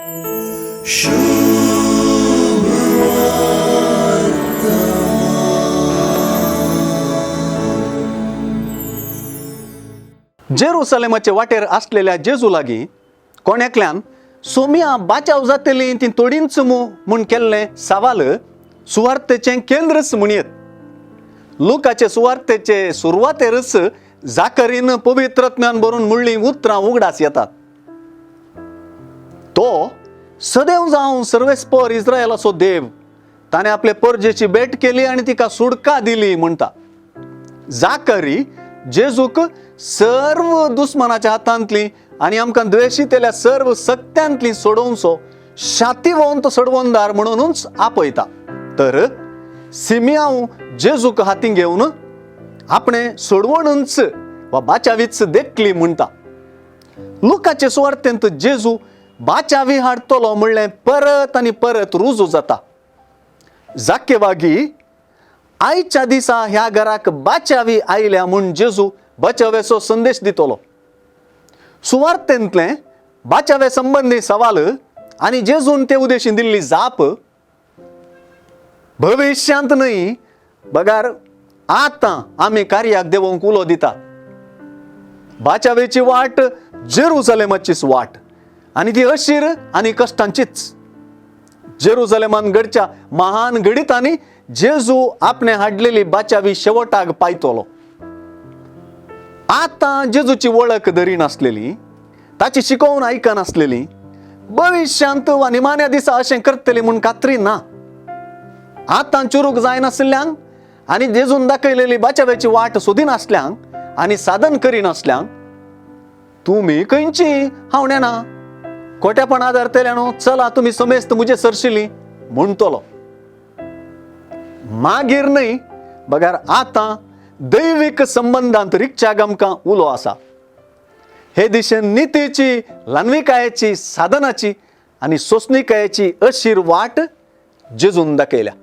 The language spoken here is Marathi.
जेरुसलेमाचे वाटेर असलेल्या जेजू लागी कोण्याकल्यान सोमिया बाचाव जातली ती तोडींच म्हूण केल्ले सवाल सुवार्तेचें केंद्रच म्हणयत. लुकाचे सुवार्तेचे सुरवातेरच जाकरीन पवित्रत्म्यान भरून म्हणली उतरां उगडास येतात. तो सदैव जावन सर्वेस्पर इस्रायेलाचो देव, ताणे आपले परजेची भेट केली आणि तिका सुडका दिली म्हणटा. जाकरी जेजूक सर्व दुस्मनाच्या हातांतली आणि आमकां द्वेषितेल्या सर्व सत्यांतली सोडोवचो शातिवंत सोडवणदार म्हणूनच आपयता. तर सिमियाऊ जेजूक हाती घेवन आपणे सोडवणच वा बाचावीच देखली म्हणटा. लुकाचे सुवार्तेंत जेजू बाचावी हाडतलो म्हणलें परत आनी परत रुजू जाता. जाकेवागी आयच्या दिसा ह्या घराक बाचावी आयल्या म्हूण जेजू बाचावेचो संदेश दितलो. सुवार्तेंतले बाचावे संबंधी सवाल आणि जेजून ते उद्देशीन दिल्ली जाप भविष्यांत न्हय, बगार आतां आमी कार्याक देवोंक उलो दिता. बाचावेची वाट जेरुसलेमाचीच वाट आणि ती अशीर आणि कश्टांचीच. जेरुसलेमान घडच्या महान घडितांनी जेजू आपणे हाडलेली बाचावी शेवटाक पायतलो. आतां जेजूची वळख धरी नासलेली, ताची शिकोवन आयका नासलेली, भविष्यांत वा निमाण्या दिसा अशें करतली म्हूण खात्री ना. आतां चुरूक जायनासल्यांक आनी जेजून दाखयलेली बाचावेची वाट सोदिनासल्यांक आनी साधन करिनासल्यांक तुमी खंयची हांव नेना, खोट्यापण आदारतल्यानो चला तुमी समेस्त मुजे सरशिली म्हणटलो. मागीर न्हय, बगार आतां दैविक संबंधांत रिक्षाक आमकां उलो आसा. हे दिशेन नितीची, ल्हानविकायेची, साधनाची आनी सोंसणिकायेची अशीर वाट जेजून दाखयल्या.